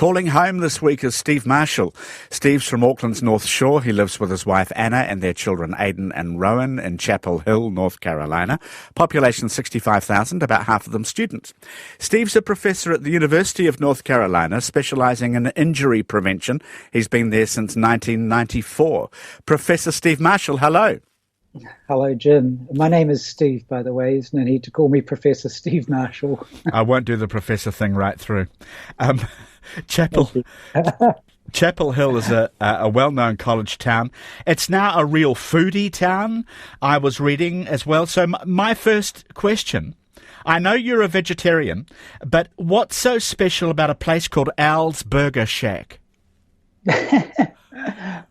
Calling home this week is Steve Marshall. Steve's from Auckland's North Shore. He lives with his wife Anna and their children Aidan and Rowan in Chapel Hill, North Carolina. Population 65,000, about half of them students. Steve's a professor at the University of North Carolina, specialising in injury prevention. He's been there since 1994. Professor Steve Marshall, hello. Hello, Jim. My name is Steve, by the way. There's no need to call me Professor Steve Marshall. I won't do the professor thing right through. Chapel Hill is a well-known college town. It's now a real foodie town, I was reading as well. So my first question, I know you're a vegetarian, but what's so special about a place called Al's Burger Shack?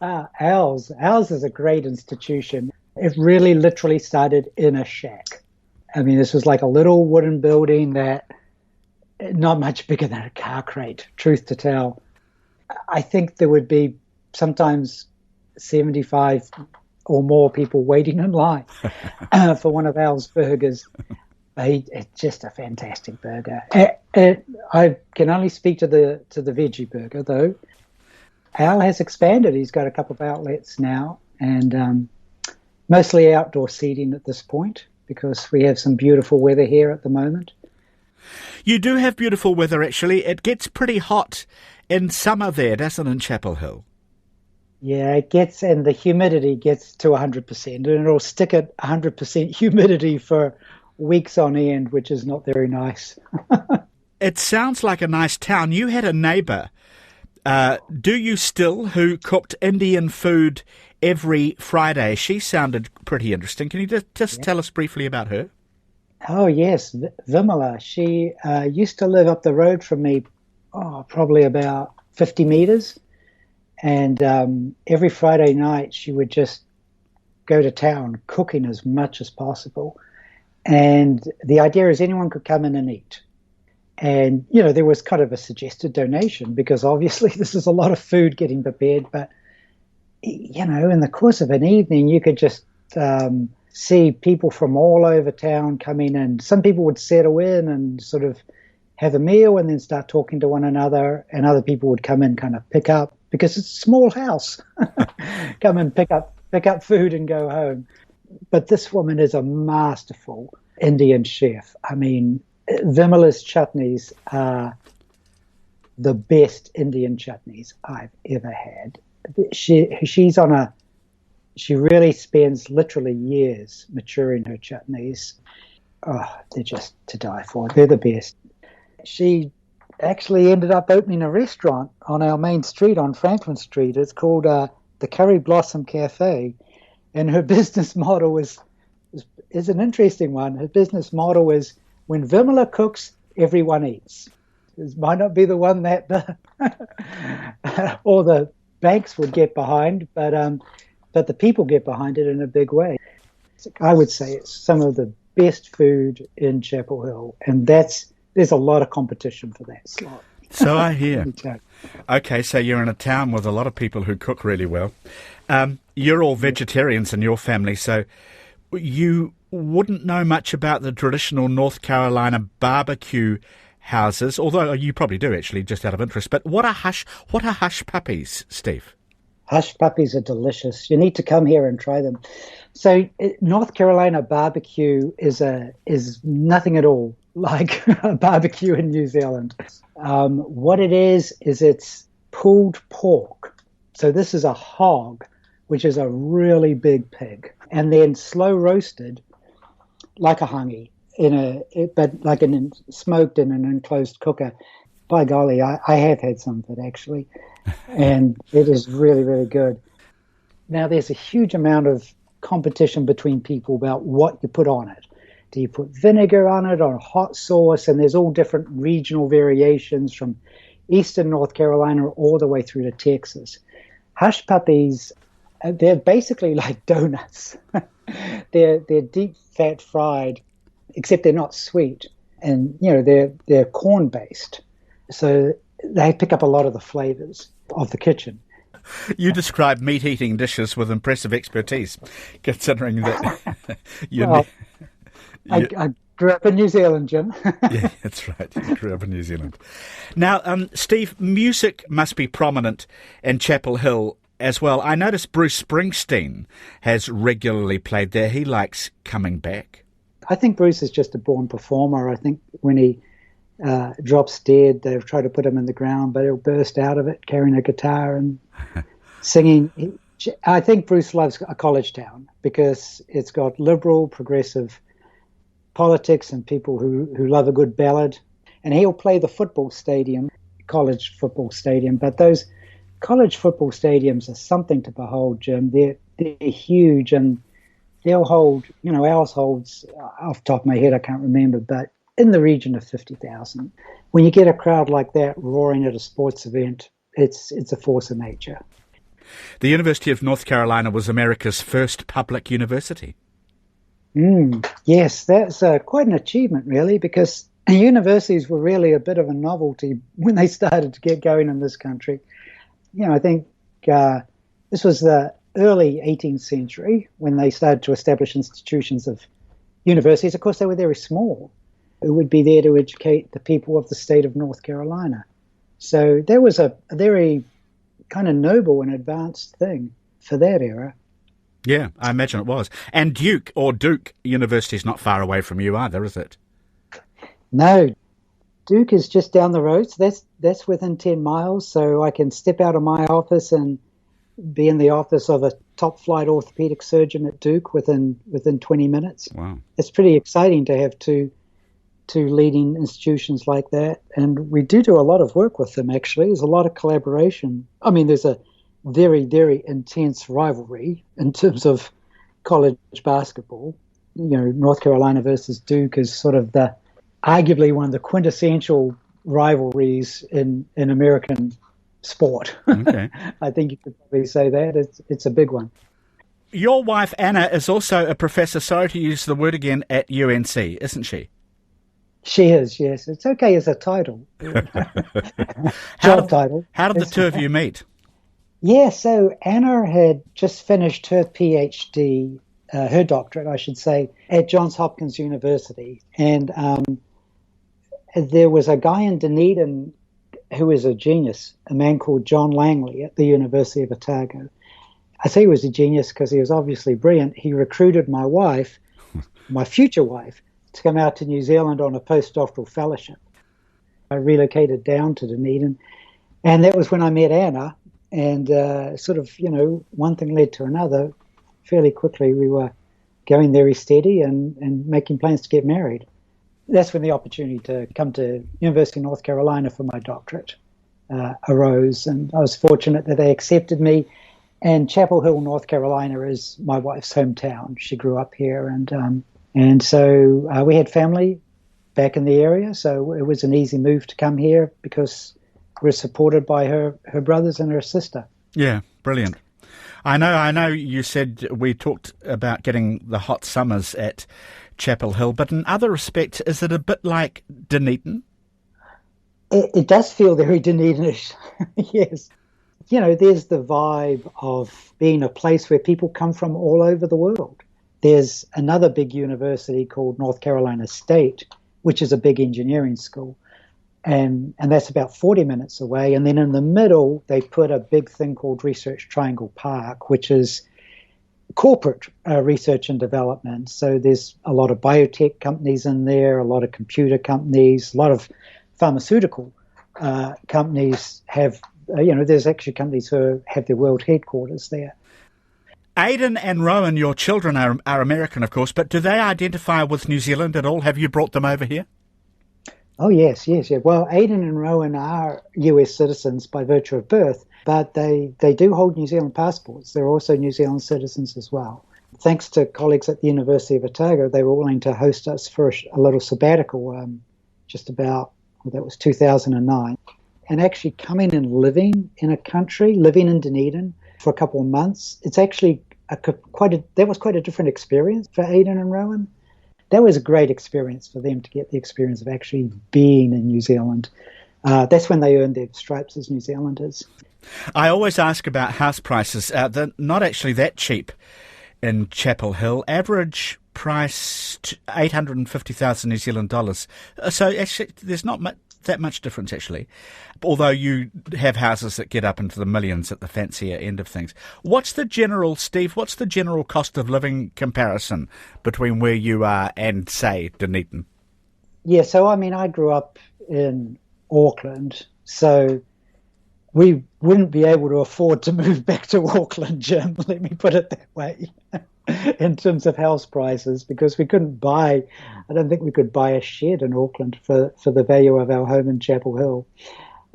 Al's is a great institution. It really literally started in a shack. I mean, this was like a little wooden building that not much bigger than a car crate, truth to tell. I think there would be sometimes 75 or more people waiting in line for one of Al's burgers. It's just a fantastic burger. I can only speak to the veggie burger, though. Al has expanded. He's got a couple of outlets now, and mostly outdoor seating at this point because we have some beautiful weather here at the moment. You do have beautiful weather, actually. It gets pretty hot in summer there, doesn't it, in Chapel Hill? Yeah, it gets, and the humidity gets to 100%, and it'll stick at 100% humidity for weeks on end, which is not very nice. It sounds like a nice town. You had a neighbour, do you still, who cooked Indian food every Friday? She sounded pretty interesting. Can you just tell us briefly about her? Oh, yes, Vimala. She used to live up the road from me, probably about 50 metres. And every Friday night she would just go to town cooking as much as possible. And the idea is anyone could come in and eat. And, you know, there was kind of a suggested donation because obviously this is a lot of food getting prepared. But, you know, in the course of an evening, you could just see people from all over town coming in. Some people would settle in and sort of have a meal and then start talking to one another, and other people would come in, kind of pick up, because it's a small house, come and pick up food and go home. But this woman is a masterful Indian chef. I mean, Vimala's chutneys are the best Indian chutneys I've ever had. She really spends literally years maturing her chutneys. Oh, they're just to die for. They're the best. She actually ended up opening a restaurant on our main street on Franklin Street. It's called the Curry Blossom Cafe. And her business model is an interesting one. Her business model is when Vimala cooks, everyone eats. This might not be the one that or the banks would get behind, but the people get behind it in a big way. I would say it's some of the best food in Chapel Hill, and there's a lot of competition for that slot. So I hear. Okay, so you're in a town with a lot of people who cook really well. You're all vegetarians in your family, so you wouldn't know much about the traditional North Carolina barbecue houses, although you probably do actually, just out of interest. But what are hush puppies, Steve? Hush puppies are delicious. You need to come here and try them. So North Carolina barbecue is nothing at all like a barbecue in New Zealand. What it is it's pulled pork. So this is a hog, which is a really big pig, and then slow roasted like a hangi, smoked in an enclosed cooker. By golly, I have had some of it actually, and it is really, really good. Now, there's a huge amount of competition between people about what you put on it. Do you put vinegar on it or hot sauce? And there's all different regional variations from eastern North Carolina all the way through to Texas. Hush puppies, they're basically like donuts. They're deep fat fried, except they're not sweet. And, you know, they're corn based. So they pick up a lot of the flavors of the kitchen. You describe meat-eating dishes with impressive expertise, considering that I Grew up in New Zealand, Jim. Yeah, that's right. You grew up in New Zealand. Now, Steve, music must be prominent in Chapel Hill as well. I noticed Bruce Springsteen has regularly played there. He likes coming back. I think Bruce is just a born performer. I think when he drops dead, they'll try to put him in the ground, but he'll burst out of it carrying a guitar and singing. I think Bruce loves a college town because it's got liberal, progressive politics and people who love a good ballad. And he'll play the football stadium, college football stadium. But those college football stadiums are something to behold, Jim. They're huge, and they'll hold, ours holds, off the top of my head, I can't remember, but in the region of 50,000. When you get a crowd like that roaring at a sports event, it's a force of nature. The University of North Carolina was America's first public university. Yes, that's quite an achievement, really, because universities were really a bit of a novelty when they started to get going in this country. I think this was the early 18th century when they started to establish institutions of universities. Of course, they were very small. It would be there to educate the people of the state of North Carolina. So that was a very kind of noble and advanced thing for that era. Yeah, I imagine it was. And Duke University is not far away from you either, is it? No, Duke is just down the road. So that's within 10 miles. So I can step out of my office and be in the office of a top-flight orthopedic surgeon at Duke within 20 minutes. Wow. It's pretty exciting to have two leading institutions like that. And we do a lot of work with them, actually. There's a lot of collaboration. I mean, there's a very, very intense rivalry in terms of college basketball. North Carolina versus Duke is sort of arguably one of the quintessential rivalries in American sport. Okay. I think you could probably say that. It's a big one. Your wife, Anna, is also a professor, sorry to use the word again, at UNC, isn't she? She is, yes. It's okay as a title. Job title. How did the two of you meet? Yeah, so Anna had just finished her PhD, her doctorate, I should say, at Johns Hopkins University. And there was a guy in Dunedin who was a genius, a man called John Langley at the University of Otago. I say he was a genius because he was obviously brilliant. He recruited my wife, my future wife, to come out to New Zealand on a postdoctoral fellowship. I relocated down to Dunedin, and that was when I met Anna. And one thing led to another. Fairly quickly, we were going very steady and making plans to get married. That's when the opportunity to come to University of North Carolina for my doctorate arose, and I was fortunate that they accepted me. And Chapel Hill, North Carolina, is my wife's hometown. She grew up here, and so we had family back in the area, so it was an easy move to come here because we're supported by her brothers and her sister. Yeah, brilliant. I know you said we talked about getting the hot summers at Chapel Hill, but in other respects, is it a bit like Dunedin? It does feel very Dunedinish, yes. There's the vibe of being a place where people come from all over the world. There's another big university called North Carolina State, which is a big engineering school. And that's about 40 minutes away. And then in the middle, they put a big thing called Research Triangle Park, which is corporate research and development. So there's a lot of biotech companies in there, a lot of computer companies, a lot of pharmaceutical companies have, there's actually companies who have their world headquarters there. Aidan and Rowan, your children are American, of course, but do they identify with New Zealand at all? Have you brought them over here? Oh, yes. Well, Aidan and Rowan are US citizens by virtue of birth, but they do hold New Zealand passports. They're also New Zealand citizens as well. Thanks to colleagues at the University of Otago, they were willing to host us for a little sabbatical that was 2009. And actually coming and living in a country, living in Dunedin for a couple of months, it's actually that was quite a different experience for Aidan and Rowan. That was a great experience for them to get the experience of actually being in New Zealand. That's when they earned their stripes as New Zealanders. I always ask about house prices. They're not actually that cheap in Chapel Hill. Average price 850,000 New Zealand dollars. So actually, there's not that much difference, actually, although you have houses that get up into the millions at the fancier end of things. What's the general cost of living comparison between where you are and, say, Dunedin? Yeah, so I mean, I grew up in Auckland, so we wouldn't be able to afford to move back to Auckland, Jim, let me put it that way, in terms of house prices, because I don't think we could buy a shed in Auckland for the value of our home in Chapel Hill.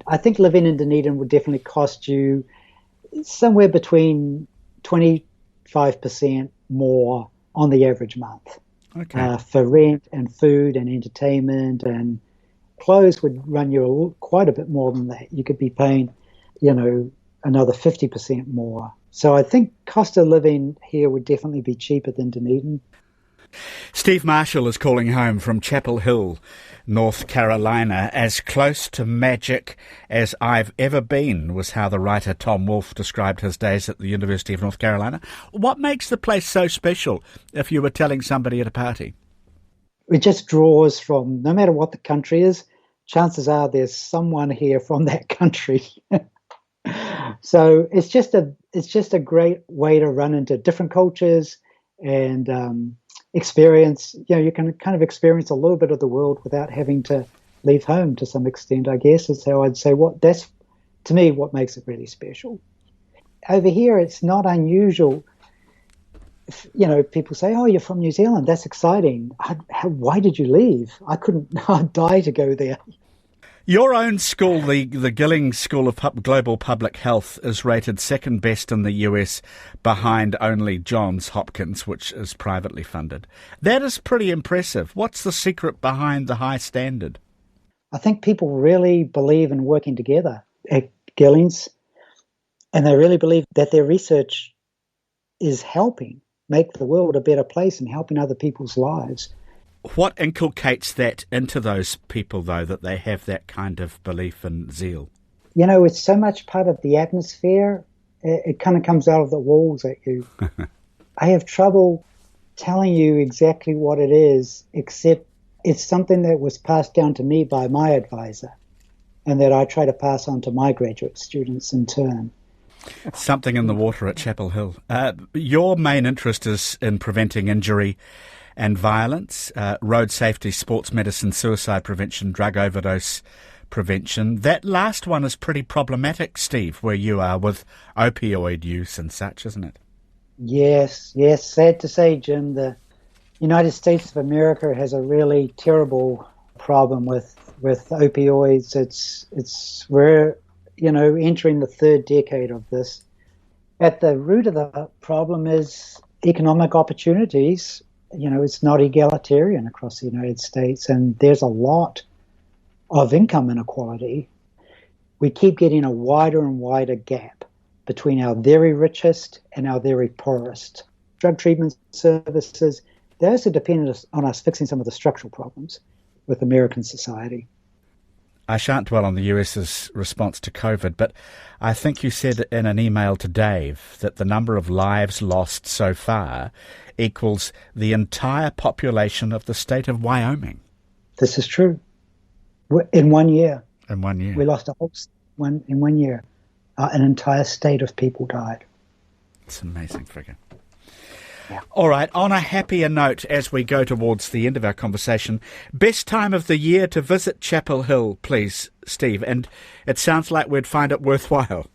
I think living in Dunedin would definitely cost you somewhere between 25% more on the average month. Okay. For rent and food and entertainment, and clothes would run you quite a bit more than that. You could be paying, another 50% more. So I think cost of living here would definitely be cheaper than Dunedin. Steve Marshall is calling home from Chapel Hill, North Carolina. As close to magic as I've ever been was how the writer Tom Wolfe described his days at the University of North Carolina. What makes the place so special if you were telling somebody at a party? It just draws from, no matter what the country is, chances are there's someone here from that country. So it's just a great way to run into different cultures and experience. You can kind of experience a little bit of the world without having to leave home to some extent, I guess, is how I'd say that's, to me, what makes it really special. Over here, it's not unusual. People say, "Oh, you're from New Zealand. That's exciting. Why did you leave? I'd die to go there." Your own school, the Gilling School of Global Public Health, is rated second best in the US behind only Johns Hopkins, which is privately funded. That is pretty impressive. What's the secret behind the high standard? I think people really believe in working together at Gillings, and they really believe that their research is helping make the world a better place and helping other people's lives. What inculcates that into those people, though, that they have that kind of belief and zeal? It's so much part of the atmosphere. It kind of comes out of the walls at you. I have trouble telling you exactly what it is, except it's something that was passed down to me by my advisor and that I try to pass on to my graduate students in turn. Something in the water at Chapel Hill. Your main interest is in preventing injury and violence, road safety, sports medicine, suicide prevention, drug overdose prevention. That last one is pretty problematic, Steve, where you are with opioid use and such, isn't it? Yes. Sad to say, Jim, the United States of America has a really terrible problem with opioids. We're entering the third decade of this. At the root of the problem is economic opportunities. It's not egalitarian across the United States, and there's a lot of income inequality. We keep getting a wider and wider gap between our very richest and our very poorest. Drug treatment services, those are dependent on us fixing some of the structural problems with American society. I shan't dwell on the US's response to COVID, but I think you said in an email to Dave that the number of lives lost so far equals the entire population of the state of Wyoming. This is true. In 1 year. In 1 year. We lost in 1 year. An entire state of people died. It's an amazing figure. Yeah. All right, on a happier note as we go towards the end of our conversation, best time of the year to visit Chapel Hill, please, Steve, and it sounds like we'd find it worthwhile.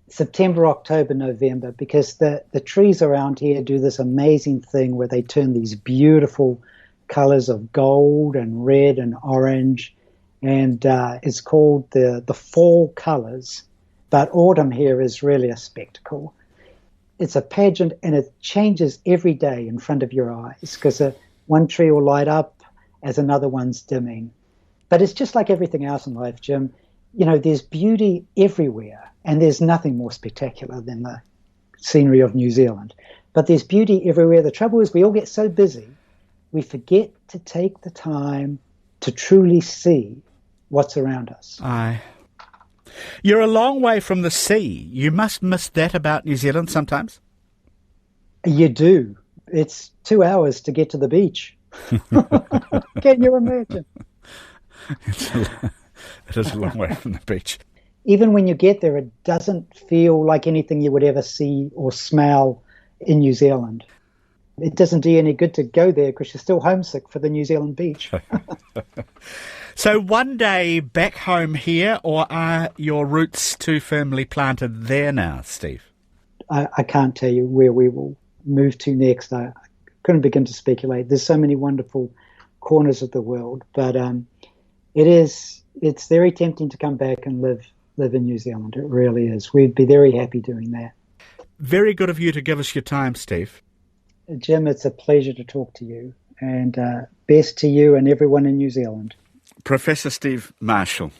September, October, November, because the trees around here do this amazing thing where they turn these beautiful colours of gold and red and orange, and it's called the fall colours, but autumn here is really a spectacle. It's a pageant, and it changes every day in front of your eyes because one tree will light up as another one's dimming. But it's just like everything else in life, Jim. There's beauty everywhere, and there's nothing more spectacular than the scenery of New Zealand. But there's beauty everywhere. The trouble is we all get so busy, we forget to take the time to truly see what's around us. Aye. You're a long way from the sea. You must miss that about New Zealand sometimes. You do. It's 2 hours to get to the beach. Can you imagine? It is a long way from the beach. Even when you get there, it doesn't feel like anything you would ever see or smell in New Zealand. It doesn't do you any good to go there because you're still homesick for the New Zealand beach. So one day back home here, or are your roots too firmly planted there now, Steve? I can't tell you where we will move to next. I couldn't begin to speculate. There's so many wonderful corners of the world, but it's very tempting to come back and live in New Zealand. It really is. We'd be very happy doing that. Very good of you to give us your time, Steve. Jim, it's a pleasure to talk to you, and best to you and everyone in New Zealand. Professor Steve Marshall.